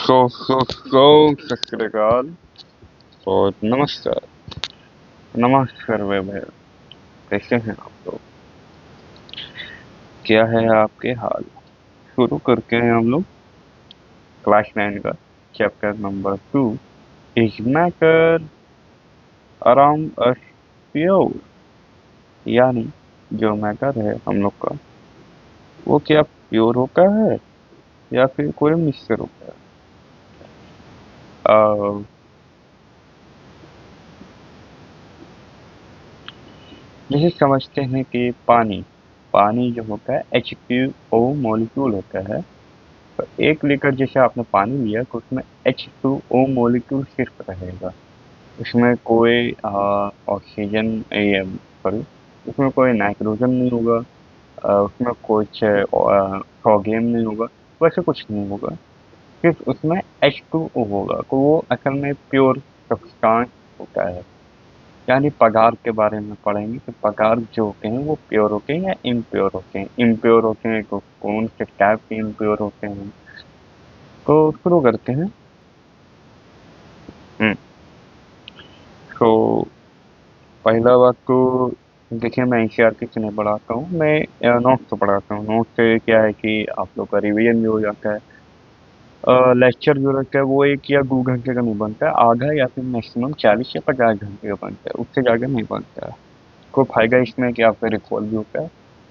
सो सत श्री अकाल और नमस्कार। नमस्कार वे भाई, कैसे हैं आप लोग? क्या है आपके हाल? शुरू करके हैं हम लोग क्लास 9 का chapter number 2, is matter around us pure. यानी जो मैटर है हम लोग का, वो क्या प्योर होता है या फिर कोई मिक्सचर होता है? जैसे समझते हैं कि पानी पानी जो होता है H2O मॉलिक्यूल होता है। तो 1 लीटर जैसे आपने पानी लिया तो उसमें H2O मॉलिक्यूल सिर्फ रहेगा। उसमें कोई ऑक्सीजन, ये सॉरी, उसमें कोई नाइट्रोजन नहीं होगा। उसमें कुछ सोडियम नहीं होगा, वैसे कुछ नहीं होगा। सिर्फ उसमें H2O होगा, तो वो असल में प्योर सब्सटेंस होता है। यानी पदार्थ के बारे में पढ़ेंगे कि पदार्थ जो होते हैं वो प्योर होते हैं या इम्प्योर होते हैं। इम्प्योर होते हैं तो कौन से टाइप के इम्प्योर होते हैं, तो शुरू करते हैं। हम्म, तो पहला बात तो देखिए, मैं एनसीईआरटी से नहीं पढ़ाता हूँ, मैं नोट्स से पढ़ाता हूँ। नोट्स से क्या है कि आप लोग का रिवीजन भी हो जाता है। लेक्चर जो रहता है वो 1 या 2 घंटे का नहीं बनता है, आधा या फिर मैक्सिमम 40 या 50 घंटे का बनता है, उससे ज़्यादा नहीं बनता है। कोई फायदा इसमें है कि आपका रिकॉल भी होता है।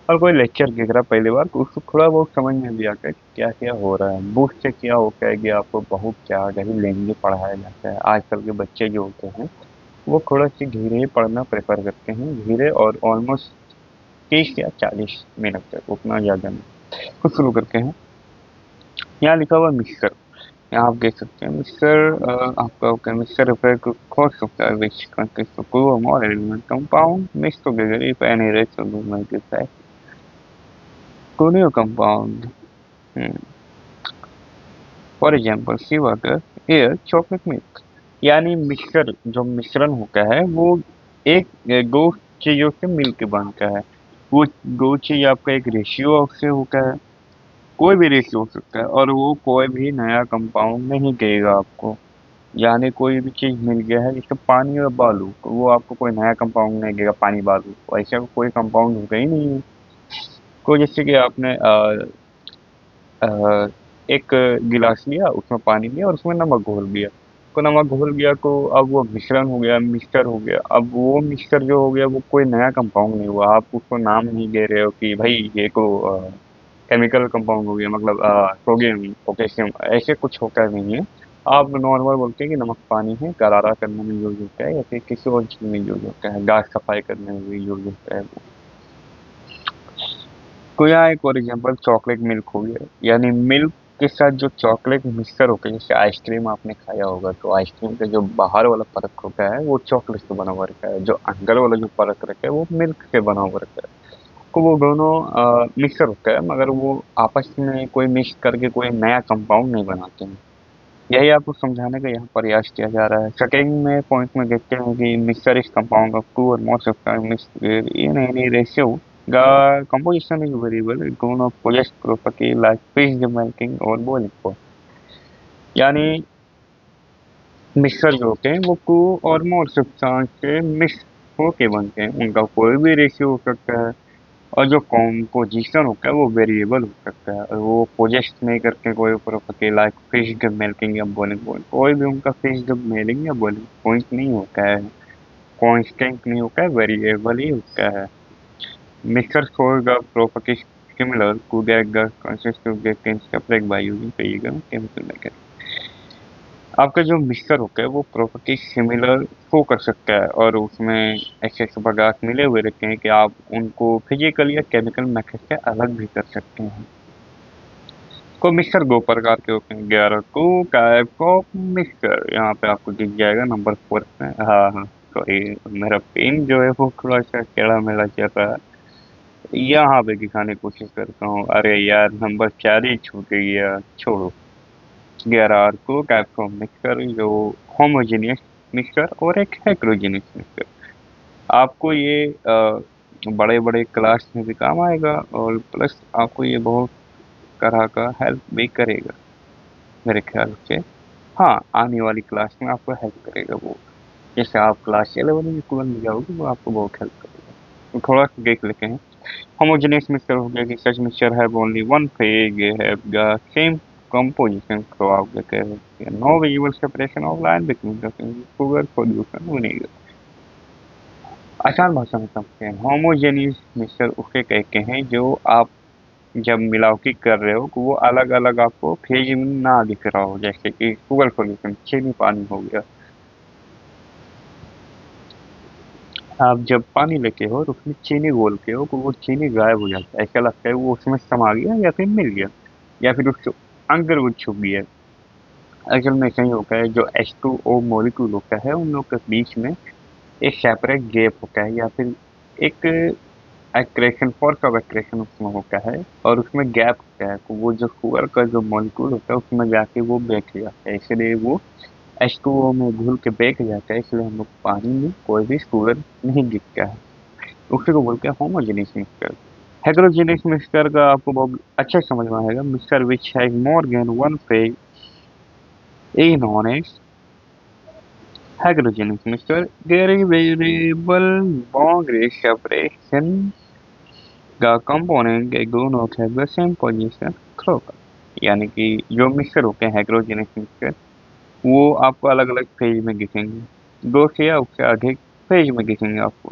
और कोई लेक्चर देख रहा है पहली बार तो उसको थोड़ा बहुत समझ में भी आता है कि क्या क्या हो रहा है। बुक से क्या होता है कि आपको बहुत ज़्यादा ही लेंगे पढ़ाया जाता है। आजकल के बच्चे जो होते हैं वो थोड़ा सी धीरे ही पढ़ना प्रेफर करते हैं, धीरे और ऑलमोस्ट 30 या 40 मिनट तक, उतना ज़्यादा नहीं। तो शुरू करते हैं। यहाँ लिखा हुआ मिक्सर, यहाँ आप देख सकते हैं मिक्सर। आपका mixture refer to concept which consists of two or more element compound mixed together if any ratio movement is set. Coolio compound, for example sea water, air, chocolate milk. यानी mixture जो मिश्रण होता है वो एक दो चीजों से मिलकर बनता है। वो दो चीज आपका एक रेशियो से होता है, कोई भी रेशियो हो सकता है, और वो कोई भी नया कंपाउंड नहीं देगा आपको। यानी कोई भी चीज मिल गया है जैसे पानी और बालू, तो वो आपको कोई नया कंपाउंड नहीं देगा। पानी बालू तो ऐसा कोई कंपाउंड होगा ही नहीं है। को जैसे कि आपने अ, एक गिलास लिया, उसमें पानी लिया और उसमें नमक घोल दिया। तो नमक घोल गया तो अब वो मिश्रण हो गया, मिक्सचर हो गया। अब वो मिक्सचर जो हो गया वो कोई नया कंपाउंड नहीं हुआ। आप उसको नाम नहीं दे रहे हो कि भाई ये तो केमिकल कंपाउंड हो गया, मतलब सोडियम पोटेशियम, ऐसे कुछ होता नहीं है। आप नॉर्मल बोलते हैं कि नमक पानी है, गरारा करने में यूज होता है या फिर किसी और चीज में यूज होता है, गैस सफाई करने में भी यूज होता है वो। तो यहाँ एक और एग्जांपल चॉकलेट मिल्क हो गया। यानी मिल्क के साथ जो चॉकलेट मिक्सर होता है, जैसे आइसक्रीम आपने खाया होगा तो आइसक्रीम का जो बाहर वाला परत होता है वो चॉकलेट से बना हुआ रहता है, जो अंदर वाला जो परत रहता है वो मिल्क से बना हुआ रहता है। तो वो दोनों मिक्सर होता है, मगर वो आपस में कोई मिक्स करके कोई नया कंपाउंड नहीं बनाते हैं। यही आपको समझाने का यहाँ प्रयास किया जा रहा है। सेकेंड में पॉइंट में देखते हैं कि mixture is compound of two और more substance mixed in any ratio. The composition is variable, it do not possess property like fish melting और boiling point। यानी मिक्सर जो होते हैं वो टू और मोर सब्सटेंस से मिक्स होके बनते हैं, उनका कोई भी रेशियो हो सकता है। और जो कॉम्पोजिशन होता है वो वेरिएबल हो सकता है, और वो पोजेस नहीं करते कोई प्रॉपर्टी लाइक फिक्स्ड मेल्टिंग या बॉइलिंग पॉइंट। कोई भी उनका फिक्स्ड मेल्टिंग या बॉइलिंग पॉइंट नहीं होता है, कांस्टेंट नहीं होता है, वेरिएबल ही होता है। मिक्सर होगा property similar to that gas consists of gas can separate by using physical chemical mechanism। आपका जो मिक्सर होता है वो प्रॉपर्टी सिमिलर शो कर सकता है, और उसमें ऐसे ऐसे पदार्थ मिले हुए रहते हैं कि आप उनको फिजिकल या केमिकल मेथड से अलग भी कर सकते हैं। को मिक्सर दो प्रकार के होते हैं, 11 टू टाइप ऑफ मिक्सर। यहाँ पे आपको दिख जाएगा नंबर 4 में। हाँ हाँ, सॉरी, मेरा पेन जो है वो थोड़ा सा टेढ़ा मेढ़ा चल रहा है। यहाँ पे दिखाने की कोशिश करता हूँ। अरे यार, नंबर 4 ही छूट गया, छोड़ो। 11 को टाइप ऑफ मिक्सर, जो होमोजेनियस मिक्सर और एक हेटेरोजेनियस मिक्सर। आपको ये बड़े बड़े क्लास में भी काम आएगा, और प्लस आपको ये बहुत तरह का हेल्प भी करेगा। मेरे ख्याल से। हाँ, आने वाली क्लास में आपको हेल्प करेगा वो। जैसे आप क्लास 11 में स्कूल में जाओगे वो आपको बहुत हेल्प करेगा। तो थोड़ा सा देख लेते हैं। Homogeneous mixture हो गया कि such mixture have only one phase, they have the same composition throughout the curve. No visible separation of line between the sugar solution vinegar. आसान भाषा में समझते हैं, होमोजेनियस मिक्सचर उसे कहते हैं जो आप जब मिलावटी कर रहे हो तो वो अलग अलग आपको फेज में ना दिख रहा हो, जैसे कि शुगर सॉल्यूशन चीनी पानी हो गया। आप जब पानी लेते हो तो उसमें चीनी घोलते हो तो वो चीनी गायब हो जाता है, ऐसा लगता है वो उसमें समा गया या फिर मिल गया या फिर उसके अंदर वो छुप गया। असल में सही होता है, जो H2O मॉलिक्यूल होता है उन लोग के बीच में एक सेपरेट गैप होता है या फिर एक एक्रेशन, फोर्स ऑफ एक्रेशन उसमें होता है और उसमें गैप होता है, तो वो जो शुगर का जो मॉलिक्यूल होता है उसमें जाके वो बैठ जाता है, इसलिए वो H2O में घुल के बैठ जाता है, इसलिए हम लोग पानी में कोई भी शुगर नहीं दिखता है। उसी को बोलते हैं होमोजेनियस मिक्सचर। हेटेरोजेनियस मिक्सचर का आपको बहुत अच्छे से समझ में आएगा। Mixture which has more than one phase is known as heterogeneous mixture. There is variable boundary separation. The component they do not have the same position throughout. यानी कि जो मिक्सचर होते हैं हेटेरोजेनियस मिक्सचर वो आपको अलग अलग फेज में दिखेंगे, दो से या उससे अधिक फेज में दिखेंगे आपको।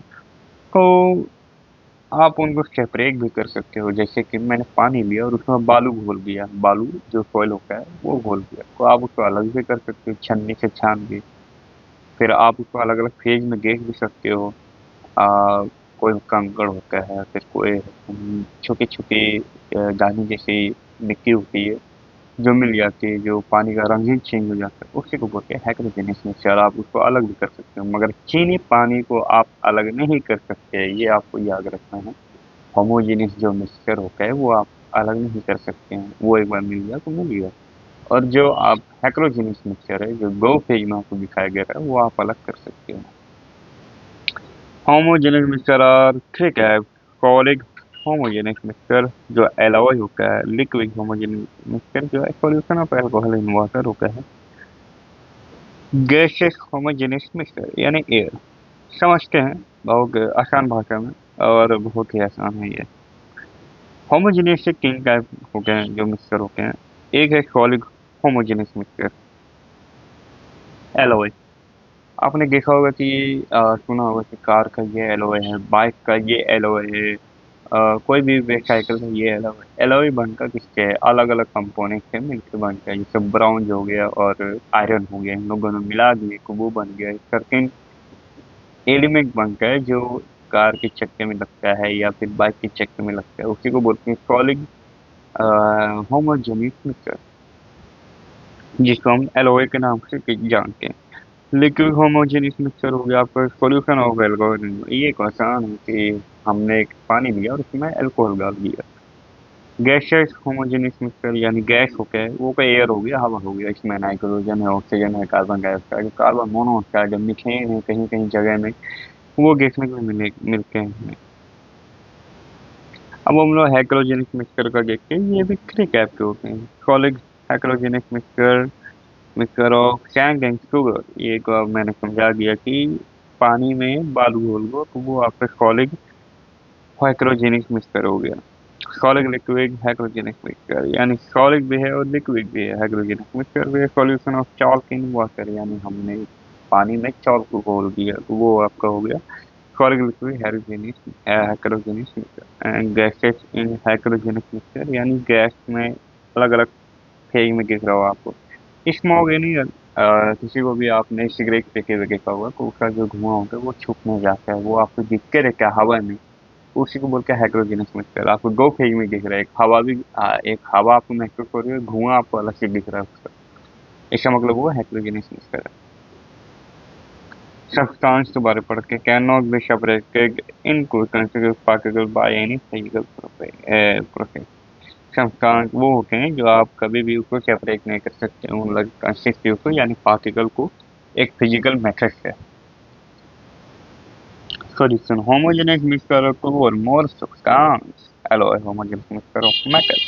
तो आप उनको सेपरेट भी कर सकते हो, जैसे कि मैंने पानी लिया और उसमें बालू घोल दिया, बालू जो सॉइल होता है वो घोल दिया, तो आप उसको अलग भी कर सकते हो छन्नी से छान के। फिर आप उसको अलग अलग फेज में देख भी सकते हो। कोई कंकड़ होता है, फिर कोई छोटी छोटी दाने जैसी मिट्टी होती है जो मिल जाती है, जो पानी का रंग ही चेंज हो जाता है, उसी को बोलते हैं हेटेरोजेनियस मिक्सचर। आप उसको अलग भी कर सकते हो, मगर चीनी पानी को आप अलग नहीं कर सकते, ये आपको याद रखना है। होमोजेनियस जो मिक्सचर होता है वो आप अलग नहीं कर सकते हैं, वो एक बार मिल गया तो मिल गया। और जो आप हेटेरोजेनियस मिक्सचर है जो दो फेज में आपको दिखाया गया है वो आप अलग कर सकते हो। होमोजेनियस मिक्सचर और ठीक है, सॉलिड होमोजेनियस मिक्सचर जो एलॉय होता है, लिक्विड होमोजेनियस मिक्सचर जो है solution of alcohol in water होता है, गैसियस होमोजेनियस मिक्सचर यानी एयर। समझते हैं बहुत आसान भाषा में, और बहुत ही आसान है ये। होमोजेनियस से तीन टाइप होते हैं जो मिक्सचर होते हैं। एक है सॉलिड होमोजेनियस मिक्सचर एलॉय। आपने देखा होगा कि सुना होगा कि कार का ये एलॉय है, बाइक का ये एलॉय है, कोई भी साइकिल का ये एलॉय है। एलॉय बनकर किसके है, अलग अलग कंपोनेंट से मिलकर बनता है, जैसे ब्राउन हो गया और आयरन हो गया, इन लोगों ने मिला दिए तो वो बन गया। सर्टेन एलिमेंट बनता है जो कार के चक्के में लगता है या फिर बाइक के चक्के में लगता है, उसी को बोलते हैं सॉलिड होमोजेनियस मिक्सचर, जिसको हम एलओए के नाम से जानते हैं। लिक्विड होमोजेनियस मिक्सचर हो गया आपका सॉल्यूशन ऑफ एल्कोहल। ये एक आसान है कि हमने एक पानी लिया और उसमें अल्कोहल डाल दिया। गैसियस होमोजेनियस मिक्सचर यानी गैस हो गया, वो का एयर हो गया, हवा हो गया, इसमें नाइट्रोजन है, ऑक्सीजन है, कार्बन डाइऑक्साइड, कार्बन मोनोऑक्साइड है, मीथेन है, कहीं कहीं जगह में वो देखने को मिलते हैं हमें। अब हम लोग हेटेरोजेनियस मिक्सचर का देखते हैं, ये भी थ्री टाइप के होते हैं। Solid heterogeneous mixture, mixture of sand and sugar, ये को अब मैंने समझा दिया कि पानी में बालू घोल दो तो वो आपका सॉलिड हेटेरोजेनियस मिक्सचर हो गया। सॉलिड लिक्विड हेटेरोजेनियस मिक्सचर यानी सॉलिड भी है और लिक्विड भी है, हेटेरोजेनियस मिक्सचर भी है solution of salt in water, यानी हमने पानी में सॉल्ट को घोल दिया तो वो आपका हो गया solid liquid heterogeneous mixture. And gases in heterogeneous mixture यानी गैस में अलग अलग फेज में दिख रहा हो आपको। स्मॉग यानी किसी को भी आपने सिगरेट पीते हुए देखा होगा तो उसका जो धुआं होता है वो छुप नहीं जाता है, वो आपको दिखते रहता है हवा में, उसी को बोलते हैं हेटेरोजेनियस मिक्सचर। आपको दो फेज में दिख रहा है, एक हवा भी एक हवा आपको महसूस हो रही है, धुआं आपको अलग से दिख रहा है उसका, इसका मतलब वो हेटेरोजेनियस मिक्सचर है। सब्सटेंस के बारे में पढ़ के can not be separated into constitutive particle by any physical process. Substance वो होते हैं जो आप कभी भी उसको सेपरेट नहीं कर सकते, उन लग कंस्टिट्यूट को यानी पार्टिकल को एक फिजिकल मेथड से। Solution homogeneous mixture of two or more substance alloy homogeneous mixture of metal.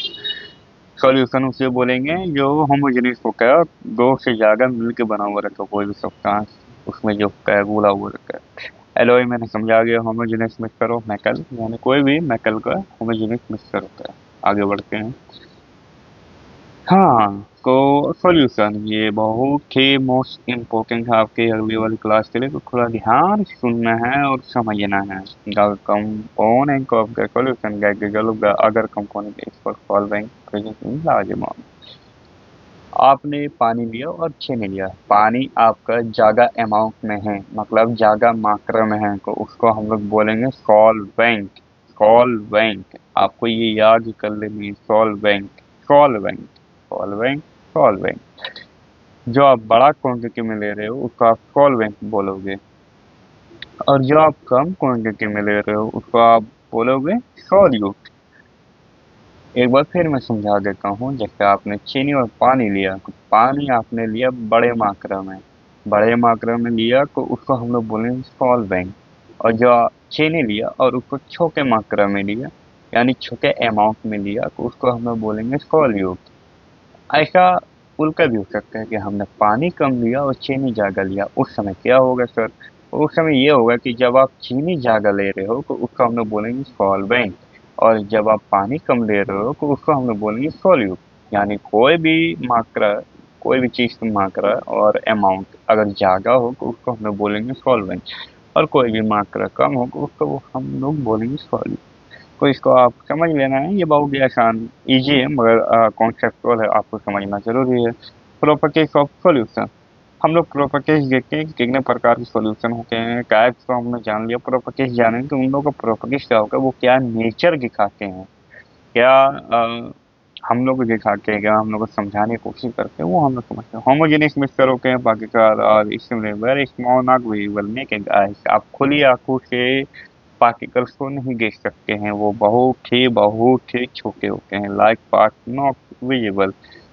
Solution उसे बोलेंगे जो होमोजेनियस होकर है और दो से ज्यादा मिलकर बना हुआ रहता है कोई भी सब्सटेंस उसमें जो है घुला हुआ रहता है। एलॉय मैंने समझा गया, होमोजेनियस मिक्सचर ऑफ मेटल, यानी कोई भी मेटल का होमोजेनियस मिक्सचर होता है। आगे बढ़ते हैं। हाँ, तो सॉल्यूशन ये बहुत ही मोस्ट इम्पोर्टेंट है आपके अगली वाली क्लास के लिए, तो थोड़ा ध्यान से सुनना है और समझना है। The component of the solution get dissolved the other component is for solving present in large amount. आपने पानी लिया और चीनी लिया, पानी आपका ज्यादा अमाउंट में है, मतलब ज्यादा मात्रा में है, तो उसको हम लोग बोलेंगे सॉल्वेंट। सॉल्वेंट आपको ये याद कर लेनी है, सॉल्वेंट सॉल्वेंट सॉल्वेंट सॉल्वेंट। जो आप बड़ा क्वांटिटी में ले रहे हो उसको आप सॉल्वेंट बोलोगे, और जो आप कम क्वांटिटी में ले रहे हो उसको आप बोलोगे सॉल्यूट। एक बार फिर मैं समझा देता हूँ। जैसे आपने चीनी और पानी लिया, तो पानी आपने लिया बड़े मात्रा में, बड़े मात्रा में लिया तो उसको हम लोग बोलेंगे सॉल्वेंट। और जो चीनी लिया और उसको छोटे मात्रा में लिया, यानी छोटे अमाउंट में लिया, तो उसको हम लोग बोलेंगे सॉल्यूट। ऐसा उल्टा भी हो सकता है कि हमने पानी कम लिया और चीनी ज़्यादा लिया, उस समय क्या होगा सर? उस समय ये होगा कि जब आप चीनी ज़्यादा ले रहे हो तो उसको हम लोग बोलेंगे सॉल्वेंट, और जब आप पानी कम ले रहे हो तो उसको हम लोग बोलेंगे सॉल्यूट। यानी कोई भी मात्रा, कोई भी चीज़ की मात्रा और अमाउंट अगर ज़्यादा हो तो उसको हम लोग बोलेंगे सॉल्वेंट, और कोई भी मात्रा कम हो तो उसको हम लोग बोलेंगे सॉल्यूट। तो इसको आप समझ लेना है, ये बहुत ही आसान इजी है, मगर कॉन्सेप्चुअल है, आपको समझना जरूरी है। प्रॉपर्टीज ऑफ सॉल्यूशन, हम लोग प्रॉपर्टीज देखते हैं कि कितने प्रकार के सॉल्यूशन होते हैं। टाइप्स को हमने जान लिया, प्रॉपर्टीज जानेंगे तो उन लोगों का प्रॉपर्टीज क्या होगा, वो क्या नेचर दिखाते हैं, क्या हम लोग दिखाते हैं, क्या हम लोग को समझाने की कोशिश करते हैं, वो हम लोग समझते हैं। होमोजेनियस मिक्सचर होते हैं बाकी का, और इसमें very small not visible naked eyes, आप खुली आंखों से पार्टिकल्स को नहीं देख सकते हैं, वो बहुत ही छोटे होते हैं। Like part not visible,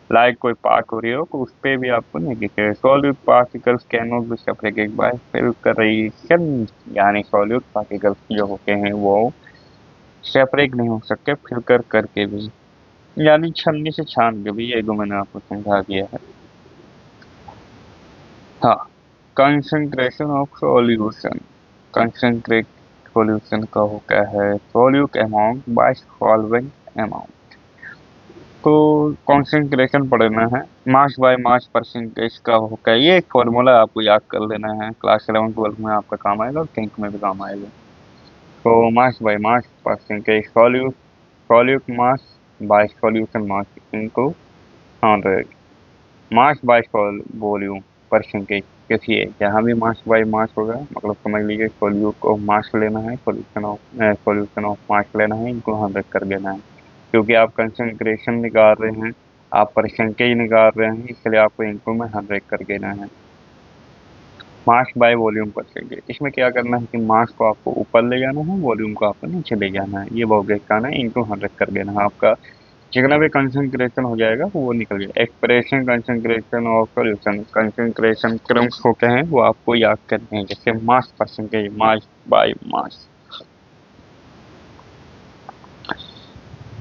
like कोई पार्ट हो रही हो तो उस पर भी आपको नहीं दिखेगा। Solid particles can not be separated by filtration, यानी सॉलिड पार्टिकल्स जो होते हैं वो सेपरेट नहीं हो सकते फिल्टर करके भी, यानी छलनी से छान के भी, ये जो मैंने आपको समझा दिया है। हाँ, concentration of solution, concentrate solution का होता है solute amount by solvent amount. तो कंसंट्रेशन पढ़ना है, मास बाय मास परसेंटेज का होता है, ये एक फॉर्मूला आपको याद कर लेना है, क्लास 11-12 में आपका काम आएगा और 10th में भी काम आएगा। तो mass by mass percentage, solute solute mass by solution mass into 100, mass by volume percentage. देखिए जहाँ भी मास बाय मास होगा, मतलब समझ लीजिए सॉल्यूट को मास लेना है, सॉल्यूशन ऑफ मास लेना है, इनको 100 कर देना है। क्योंकि आप कंसंट्रेशन निकाल रहे हैं, आप परसेंटेज निकाल रहे हैं, इसलिए आपको इनको में 100 कर देना है। मास बाय वॉल्यूम परसेंटेज, इसमें क्या करना है कि मास को आपको ऊपर ले जाना है, वॉल्यूम को आपको नीचे ले जाना है, ये बहुत आसान है, इनको 100 कर देना है। आपका जितना भी कंसंट्रेशन हो जाएगा वो निकल जाएगा। एक्सप्रेशन कंसंट्रेशन और सॉल्यूशन, कंसंट्रेशन क्रम्स होते हैं वो आपको याद करते हैं, जैसे mass percentage, mass by mass.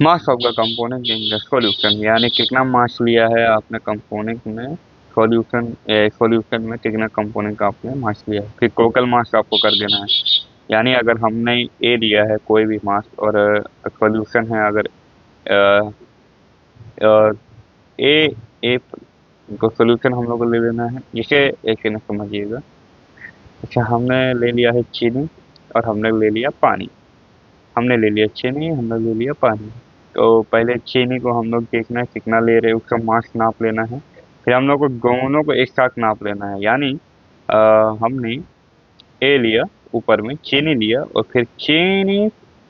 Mass of the component in the solution, यानी कितना मास लिया है आपने कंपोनेंट में, सॉल्यूशन में कितना कंपोनेंट का आपने मास लिया है, फिर टोटल मास आपको कर देना है। यानी अगर हमने ए लिया है कोई भी मास, और सॉल्यूशन है अगर ए ए को सोल्यूशन हम लोग को ले लेना है, जिसे एक न समझिएगा। अच्छा, हमने ले लिया है चीनी और हमने ले लिया पानी, हमने ले लिया चीनी, हमने ले लिया पानी। तो पहले चीनी को हम लोग देखना है कितना ले रहे हैं, उसका मास नाप लेना है, फिर हम लोग को दोनों को एक साथ नाप लेना है। यानी हमने ए लिया, ऊपर में चीनी लिया, और फिर चीनी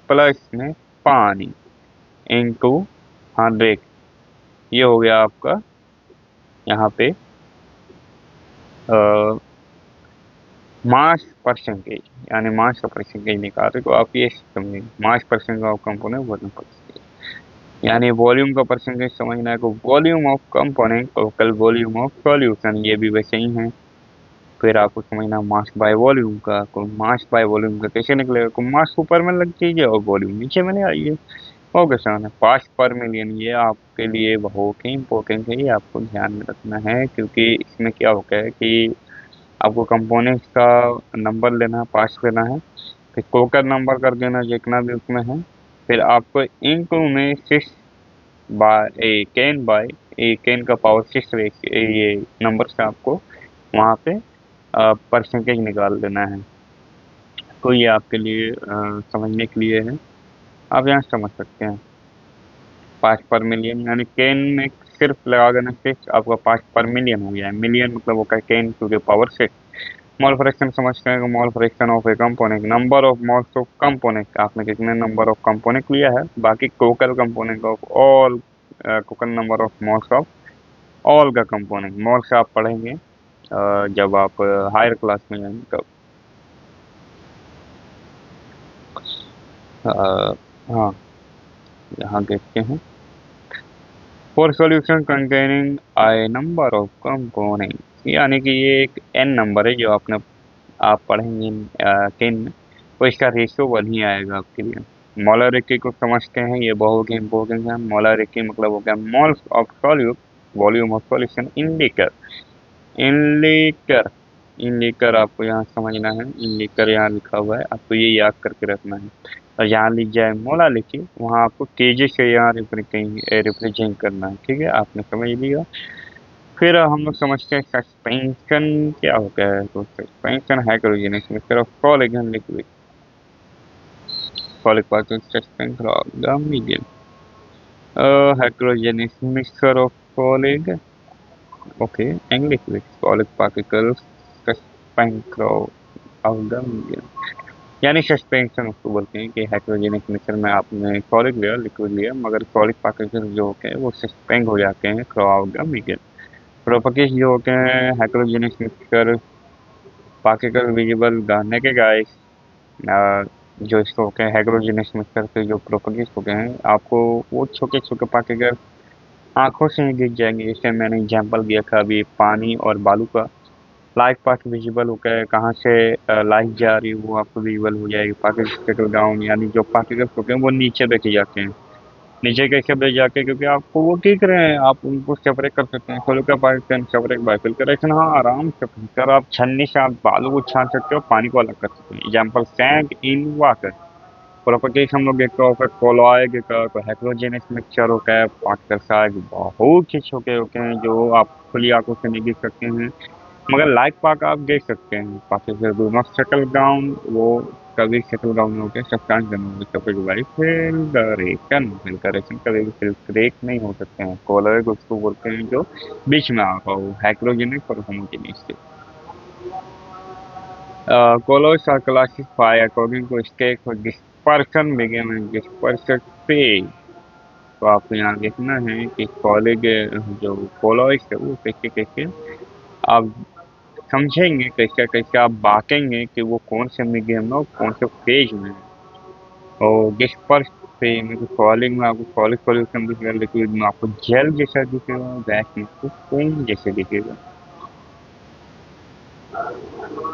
प्लस में पानी इंटू 100, ये हो गया आपका यहाँ पे मास परसेंटेज, यानी मास का परसेंटेज निकाल रहे, तो आप ये समझेंगे mass percentage of component volume percentage, यानी वॉल्यूम का परसेंटेज समझना है, तो volume of component total volume of solution, ये भी वैसे ही है। फिर आपको समझना मास बाय वॉल्यूम का, तो मास बाय वॉल्यूम का कैसे निकलेगा, तो मास ऊपर में लग जाइए और वॉल्यूम नीचे में ले आइए। ओके सर, पार्ट्स पर मिलियन ये आपके लिए बहुत ही इम्पोर्टेंट है, ये आपको ध्यान में रखना है, क्योंकि इसमें क्या होता है कि आपको कंपोनेंट्स का नंबर लेना है, पार्ट्स लेना है, फिर कोकर नंबर कर देना जितना भी उसमें है, फिर आपको इंटू में 6 का पावर 6 ये नंबर से आपको वहाँ पे परसेंटेज निकाल देना है। तो ये आपके लिए समझने के लिए है, आप यहाँ समझ सकते हैं। पार्ट्स पर मिलियन यानी केन में सिर्फ लगा देना, सिक्स आपका पार्ट्स पर मिलियन हो गया है। मिलियन मतलब वो ten to the power 6। Mole fraction समझते हैं, mole fraction of a component, number of moles of component, आपने कितने नंबर ऑफ कंपोनेंट लिया है, बाकी total component of all, total number of moles of all का कंपोनेंट। मोल्स आप पढ़ेंगे जब आप हायर क्लास में जाएंगे तब। हाँ, यहाँ देखते हैं, for solution containing I number of component, यानी कि ये एक एन नंबर है जो आप पढ़ेंगे 10 में, तो इसका रेशियो 1 ही आएगा आपके लिए। मोलरिटी को समझते हैं, ये बहुत ही इंपॉर्टेंट है। मोलरिटी मतलब हो गया moles of solute volume of solution in litre. In litre, in litre आपको यहाँ समझना है, इन लीटर यहाँ लिखा हुआ है, आपको ये याद करके रखना है। और जहाँ लिख जाए मोला लिखिए, वहाँ आपको तेजी से यहाँ रिप्रेजेंट करना है, ठीक है, आपने समझ लिया। फिर हम लोग समझते हैं सस्पेंशन क्या होता है। तो suspension heterogeneous mixture of solid and liquid, solid particles suspend of the medium, heterogeneous mixture of solid, okay, and liquid solid particles suspend of the medium, यानी सस्पेंशन उसको बोलते हैं कि हेटेरोजेनिक मिक्सचर में आपने सॉलिड लिया, लिक्विड लिया, मगर सॉलिड पार्टिकल्स जो होते हैं वो सस्पेंड हो जाते हैं through out the medium. Properties जो होते हैं हेटेरोजेनिक मिक्सचर पार्टिकल विजिबल गहने के गाइस, जो इसको होते हैं हेटेरोजेनिक मिक्सचर के जो प्रॉपर्टीज होते हैं, आपको वो छोटे छोटे पार्टिकल आंखों से ही दिख जाएंगे। जैसे मैंने एग्जांपल दिया था अभी पानी और बालू का, लाइट पार्ट विजिबल हो गया है, कहाँ से लाइट जा रही है वो आपको विजिबल हो जाएगी। पार्टिकल डाउन यानी जो पार्टिकल्स होते हैं वो नीचे देखे जाते हैं। नीचे कैसे देख जाते हैं, क्योंकि आपको वो दिख रहे हैं, आप उनको सेपरेट कर सकते हैं। सोलर का पार्टिकल सेपरेट बाय फिल्ट्रेशन, हाँ आराम से फिल्टर, आप छन्नी से आप बालू को छान सकते हो, पानी को अलग कर सकते हैं। Example sand in water. Properties हम लोग देखते हो कोलॉइड का तो हेटेरोजेनियस मिक्सचर होता है, पार्टिकल साइज बहुत ही छोटे होते हैं जो आप खुली आंखों से नहीं देख सकते हैं, मगर लाइट पार्ट आप देख सकते हैं। Particle do not settle down, वो कभी सेटल डाउन होते हैं, सब्सटेंस फिल्टरेशन कभी भी फिल्ट्रेट नहीं हो सकते हैं। कोलॉइड उसको बोलते हैं जो बीच में आता हो, हेटेरोजेनियस और homogeneous. colloids are classified according to state of dispersion begin and dispersion phase। तो आपको यहाँ देखना है कि कॉलेज जो colloids है वो कैसे कैसे आप समझेंगे, कैसे कैसे आप बांटेंगे कि वो कौन से मीडियम में और कौन से फेज में है। और डिस्पर्स फेज में तो सॉलिड में आपको सॉलिड सॉल्यूशन दिखेगा, लिक्विड में आपको जेल जैसा दिखेगा, गैस में आपको फोम जैसे दिखेगा।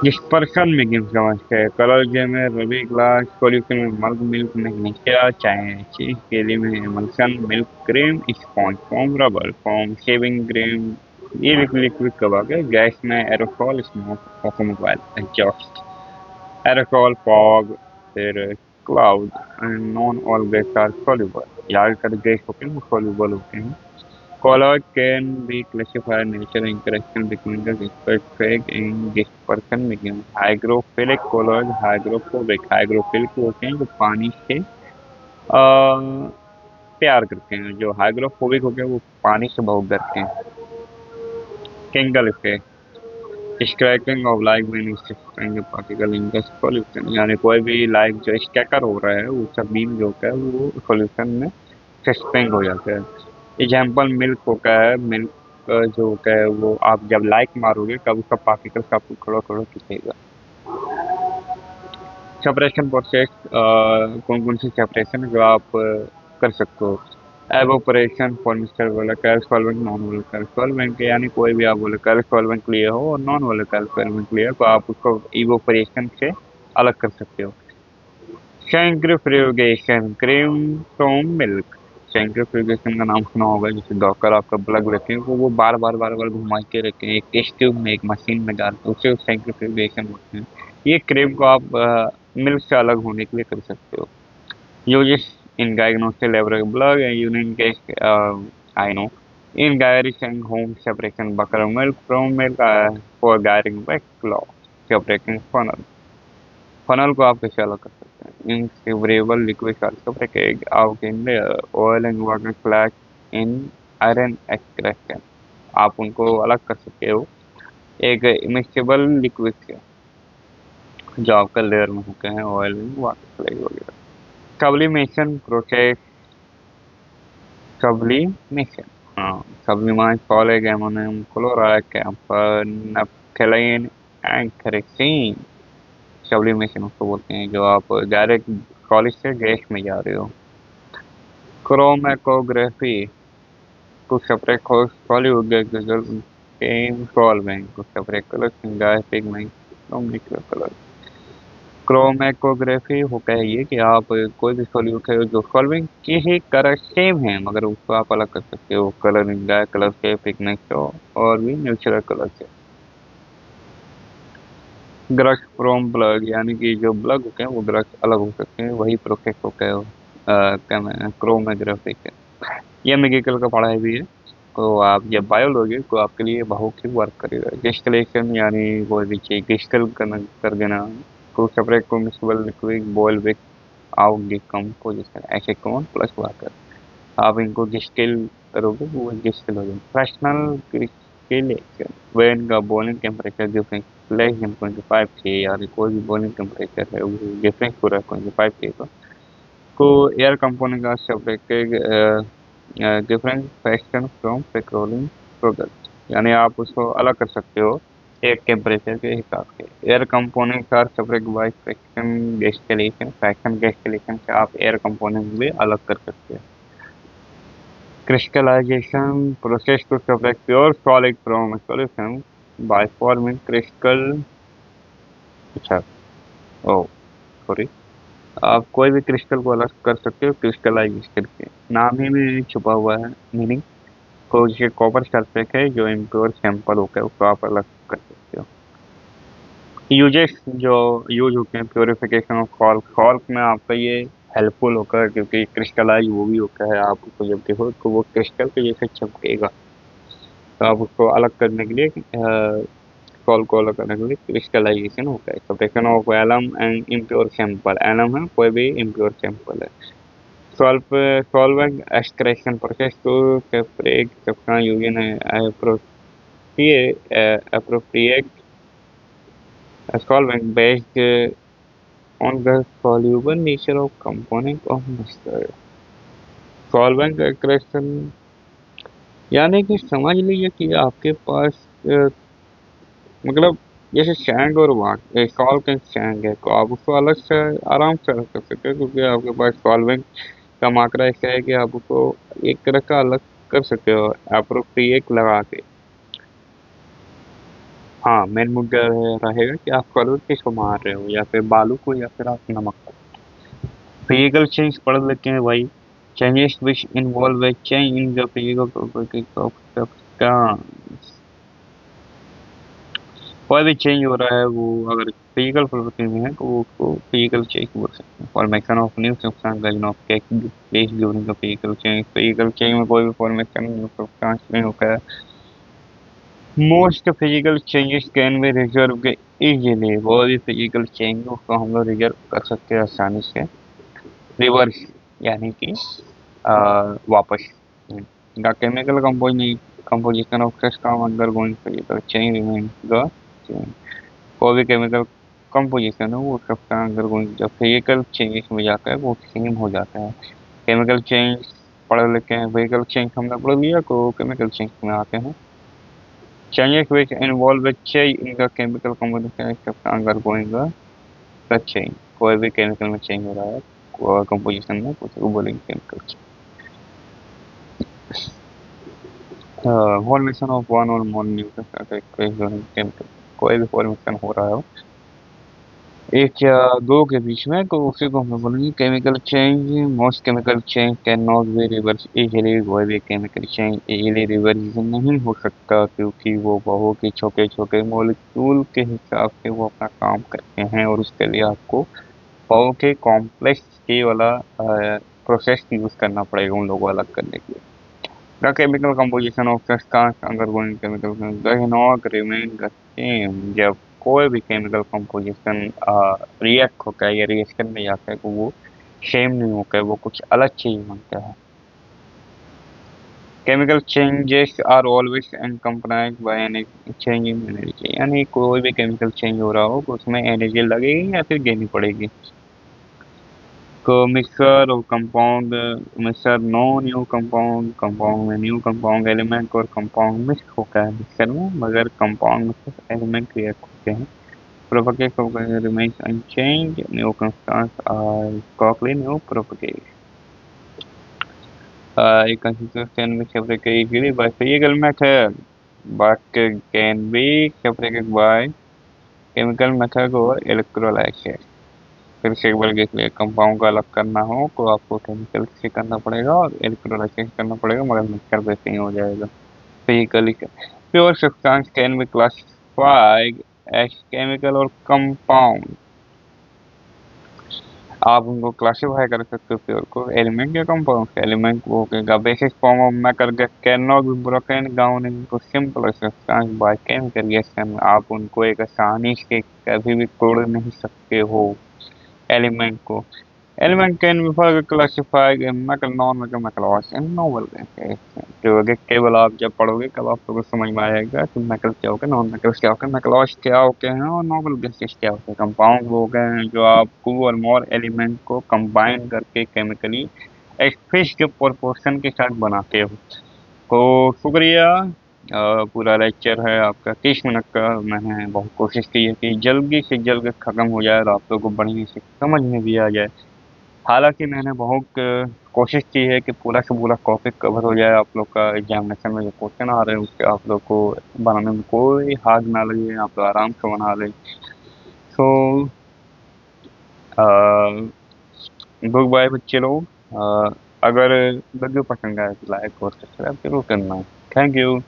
डिस्पर्शन में गिव्स समझते हैं, कलर जे में रबी ग्लास सॉल्यूशन में मल्क मिल्क मैग्नीशिया चाहे चीज केली में emulsion milk cream sponge foam rubber foam shaving cream. ये लिक्विड कब आ गए, गैस में aerosol smoke automobile exhaust, aerosol fog, फिर cloud and none all gas are soluble, यार कर गैस होते हैं वो सॉल्युबल होते हैं। Colloid can be classified nature interaction between the dispersed phase and dispersion medium। हाइग्रोफिलिक colloid, हाइग्रोफोबिक। हाइग्रोफिलिक होते हैं जो पानी से प्यार करते हैं, जो हाइग्रोफोबिक होते हैं वो पानी से बहुत डरते हैं। Tyndall effect, scattering of light when scattering particle in the solution, यानी कोई भी लाइट जो स्कैटर हो रहा है वो सब बीम जो होता है वो सॉल्यूशन में सस्पेंड हो जाता है। एग्जाम्पल मिल्क होता है, मिल्क जो होता है वो आप जब लाइट मारोगे तब उसका पार्टिकल्स आपको थोड़ा थोड़ा दिखेगा। सेपरेशन प्रोसेस, कौन कौन सी सेपरेशन जो आप कर सकते हो। Evaporation from mixture volatile solvent non volatile solvent, यानी कोई भी आप वोलेटाइल सॉल्वेंट लिए हो और नॉन वोलेटाइल सॉल्वेंट लिए हो तो आप उसको इवोपरेशन से अलग कर सकते हो। Centrifugation, cream from milk. Centrifugation का नाम सुना होगा, जैसे डॉक्टर आपका ब्लड रखे हैं वो बार बार घुमा के रखे हैं एक टेस्ट ट्यूब में, एक मशीन में डाल के, उसे सेंट्रीफ्यूगेशन बोलते हैं। ये क्रीम को आप मिल्क से अलग होने के लिए कर सकते हो। Uses in diagnostic laboratory blood and urine test, I know. In garrison home separation buttermilk from milk for guiding back law separating funnel. Funnel को आप कैसे अलग कर सकते हैं? In severable liquid separate out in the oil and water class in iron extraction. आप उनको अलग कर सकते हो एक इमिक्सेबल लिक्विड से, जो आपका लेयर में होते हैं ऑयल में वाटर फ्लाई वगैरह। Sublimation process, sublimation. Sublimate solid ammonium chloride, camphor, naphthalene and kerosene. Sublimation उसको बोलते हैं जो आप डायरेक्ट सॉलिड से गैस में जा रहे हो। Chromatography, to separate solid solvent, to separate colors in dye pigment from liquid color। Chromatography होता है ये कि आप कोई भी सॉल्यूट है जो सॉल्विंग के ही कलर सेम है मगर उसको आप अलग कर सकते हो कलर इन डार्क कलर से, पिगमेंट से और भी नेचुरल कलर से। ब्रश फ्रॉम ब्लड, यानी कि जो ब्लड होते हैं वो ब्रश अलग हो सकते हैं, वही प्रोसेस होता है क्या क्रोमैटोग्राफी के। ये मेडिकल का पढ़ाई भी है, तो आप जब बायोलॉजी तो आपके लिए बहुत ही वर्क करेगा। डिस्टिलेशन यानी कोई भी चीज डिस्टिल कर देना, to separate combustible liquid boil with out decomposition, acetone plus water. आप इनको डिस्टिल करोगे वो डिस्टिल हो जाएंगे। फ्रैक्शनल क्रिस्टलेशन, व्हेन का boiling temperature difference less than 25 के, यानी कोई भी बॉइलिंग टेम्परेचर है वो डिफरेंस हो रहा है 25 के को एयर कंपोनेंट का separated different fraction from petroleum product, यानी आप उसको अलग कर सकते हो एक टेम्परेचर के हिसाब से। Air components are separate by fraction distillation, fraction distillation से आप एयर कंपोनेंट भी अलग कर सकते हैं। Crystallisation, process to separate pure solid from solution by forming crystal. अच्छा, ओ सॉरी, आप कोई भी क्रिस्टल को अलग कर सकते हो क्रिस्टलाइज करके, नाम ही में छुपा हुआ है मीनिंग। तो जैसे कॉपर सल्फेट है जो इम्प्योर सैंपल होता है उसको आप अलग कर सकते हो। यूजेस जो यूज होते हैं, प्योरिफिकेशन ऑफ सॉल्ट, सॉल्ट में आपका ये हेल्पफुल होगा क्योंकि क्रिस्टलाइज वो भी होता है, आप उसको जब देखो तो वो क्रिस्टल के जैसे चमकेगा, तो आप उसको अलग करने के लिए सॉल्ट को अलग करने के लिए क्रिस्टलाइजेशन होता है। Separation of alum and impure sample, alum है कोई भी इम्प्योर सैंपल है। Solvent extraction process to separate substance using appropriate solvent based on the soluble nature of component of mixture। Solvent extraction यानी कि समझ लीजिए कि आपके पास मतलब जैसे सैंड और वाटर, सॉल्ट एंड सैंड है, तो आप उसको अलग से आराम से रख सकते हो क्योंकि आपके पास सॉल्वेंट का मात्रा ऐसा है कि आप उसको एक तरह का अलग कर सकते हो एप्रोप्रिएट लगा के। हाँ, मेन मुद्दा रहेगा कि आप सॉल्वेंट किसको मार रहे हो, या फिर बालू को या फिर आप नमक को। फिजिकल चेंज पढ़ लेते हैं भाई। Changes which involve A change in the physical properties of substance, कोई भी चेंज हो रहा है वो अगर फिजिकल प्रॉपर्टी में है तो वो उसको फिजिकल चेंज बोल सकते हैं। Formation of new substance does not take place during the physical change, physical change में कोई भी फॉर्मेशन न्यू सब्सटेंस नहीं होता है। Most physical changes can be reserve easily, वो भी फिजिकल चेंज उसको हम लोग रिजर्व कर सकते हैं आसानी से। रिवर्स यानी कि वापस। The chemical composition of system undergoing physical change remains the same। कोई भी केमिकल कंपोजिशन है वो सबका अंडरगोइंग जब फिजिकल चेंजेस में जाता है वो सेम हो जाता है। केमिकल चेंज पढ़ लेते हैं, फिजिकल चेंज हमने पढ़ लिया तो केमिकल चेंज में आते हैं। Changes which involve a change in the chemical composition सबका अंडरगोइंग द चेंज, कोई भी केमिकल में चेंज हो रहा है कंपोजिशन में कुछ को बोलेंगे chemical change. Formation of one और मोर न्यू केमिकल, कोई भी फॉर्मेशन हो रहा हो एक या दो के बीच में, तो उसी को हम बोलेंगे chemical change. Most chemical change can not be reverse easily, कोई भी केमिकल चेंज इजीली रिवर्स नहीं हो सकता, क्योंकि वो बहुत ही छोटे छोटे मॉलिक्यूल के हिसाब से वो अपना काम करते हैं, और उसके लिए आपको बहुत ही कॉम्प्लेक्स के वाला प्रोसेस यूज करना पड़ेगा उन लोगों को अलग करने के लिए। The chemical composition of substance undergoing chemical reaction does not remain the same। जब कोई भी केमिकल कंपोजिशन रिएक्ट होता है या रिएक्शन में जाता है तो वो सेम नहीं होता है, वो कुछ अलग चीज बनता है। Chemical changes are always accompanied by an change in energy, यानी कोई भी केमिकल चेंज हो रहा हो तो उसमें एनर्जी लगेगी या फिर देनी पड़ेगी। को मिक्सर और compound, mixture no new compound, compound में न्यू कंपाउंड एलिमेंट और कंपाउंड मिक्स होता है मिक्सर में, मगर कंपाउंड में सिर्फ एलिमेंट रिएक्ट होते हैं। Properties of remains unchange, new constants are quickly new properties. A consistent can be separated easily by physical method, but can be separated by chemical method or electrolysis। फिर से एक बार देख लिया, compound का अलग करना हो तो आपको केमिकल से करना पड़ेगा और इलेक्ट्रोलाइसिस करना पड़ेगा, मगर मिक्सर वैसे ही हो जाएगा physically. Pure substance can be classified as chemical और कंपाउंड। आप उनको क्लासिफाई कर सकते हो प्योर को एलिमेंट या कंपाउंड। एलिमेंट वो का basis form of matter can not be broken down into simple substance by chemical reaction. आप उनको एक आसानी से कभी भी तोड़ नहीं सकते हो एलिमेंट को। Element can be further classified in metal, non-metal, metallurgy and novel gases। जो आगे केवल आप जब पढ़ोगे कब आप लोगों को समझ में आएगा कि मेटल क्या होगा, नॉन मेटल क्या होगा, मेटलॉज क्या होते हैं और नोबल गैसेस क्या होते हैं। कंपाउंड वो गए हैं जो आप टू और मोर एलिमेंट को कंबाइन करके केमिकली एक फिक्स्ड प्रोपोर्शन के साथ बनाते हो। तो शुक्रिया। पूरा लेक्चर है आपका 30 मिनट का। मैंने बहुत कोशिश की है कि जल्दी से जल्द खत्म हो जाए और आप लोगों को बढ़िया से समझ में भी आ जाए। हालांकि मैंने बहुत कोशिश की है कि पूरा से पूरा टॉपिक कवर हो जाए, आप लोग का एग्जामिनेशन में जो क्वेश्चन आ रहे हैं उसके आप लोग को बनाने में कोई हार्ड ना लगे, आप लोग आराम से बना लें। सो गुड बाय बच्चे लोग। अगर वीडियो पसंद आए तो लाइक और सब्सक्राइब जरूर करना। Thank you.